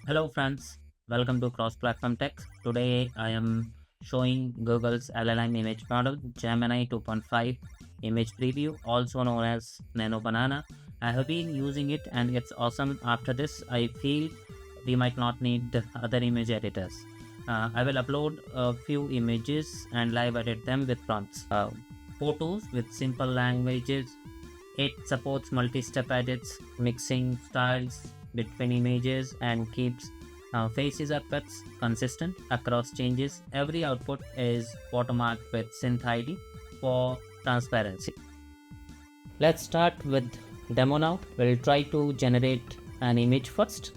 Hello friends, welcome to Cross Platform Tech. Today I am showing Google's LLM image model Gemini 2.5 image preview, also known as Nano-Banana. I have been using it and it's awesome. After this, I feel we might not need other image editors. I will upload a few images and live edit them with prompts. Photos with simple languages. It supports multi-step edits, mixing styles between images, and keeps faces effects consistent across changes. Every output is watermarked with SynthID for transparency. Let's start with demo now. We'll try to generate an image first.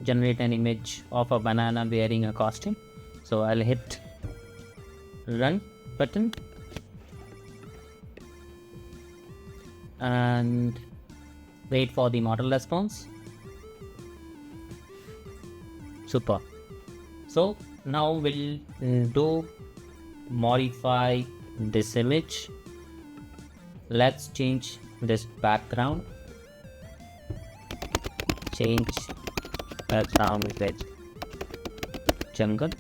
Generate an image of a banana wearing a costume. So I'll hit run button and wait for the model response. Super. So now we'll do modify this image. Let's change this background. Change background with jungle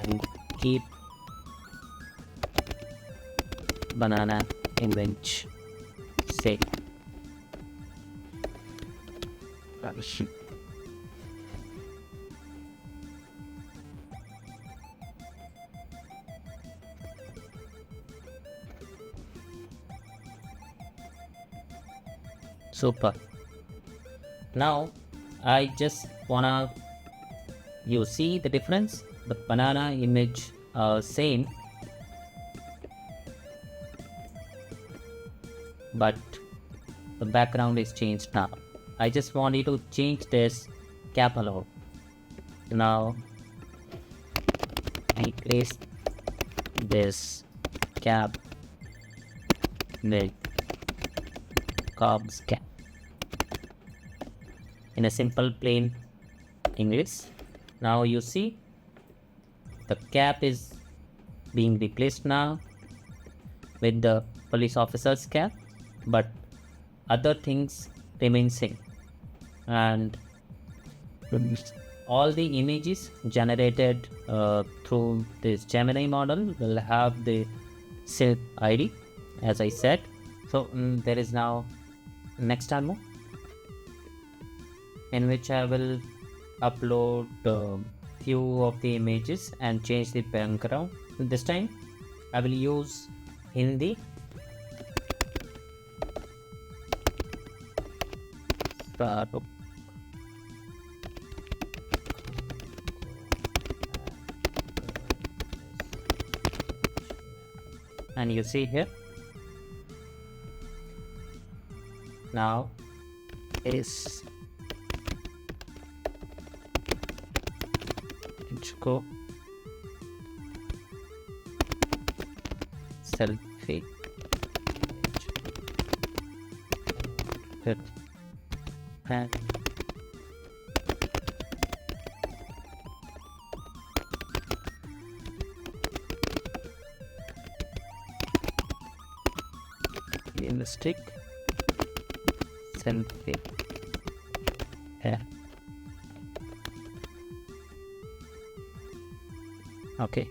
and keep banana image safe. Super. Now I just wanna you see the difference. The banana image same, but the background is changed now. I just want you to change this cap alone. Now I place this cap with Cobb's cap in a simple plain English. Now you see the cap is being replaced now with the police officer's cap, but other things remain same, and all the images generated through this Gemini model will have the synth ID, as I said. So there is now next demo in which I will upload few of the images and change the background. This time I will use Hindi. And you see here now is go selfie and in the stick selfie here. Okay,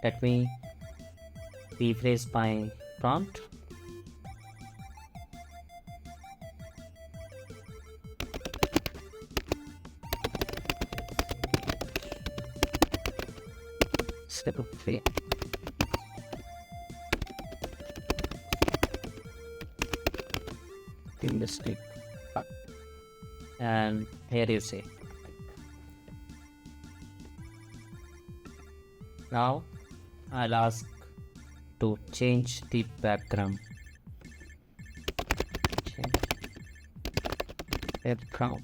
let me rephrase my prompt. Step of faith. In the stick, and here you see. Now I'll ask to change the background. Change background. Add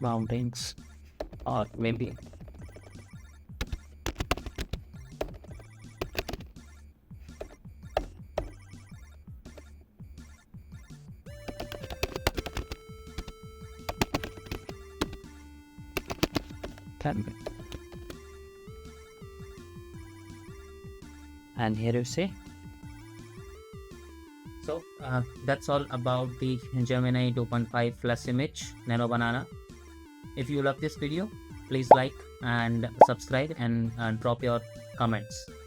mountains, or maybe and here you see So that's all about the Gemini 2.5 Plus image Nano-Banana. If you love this video, please like and subscribe and drop your comments.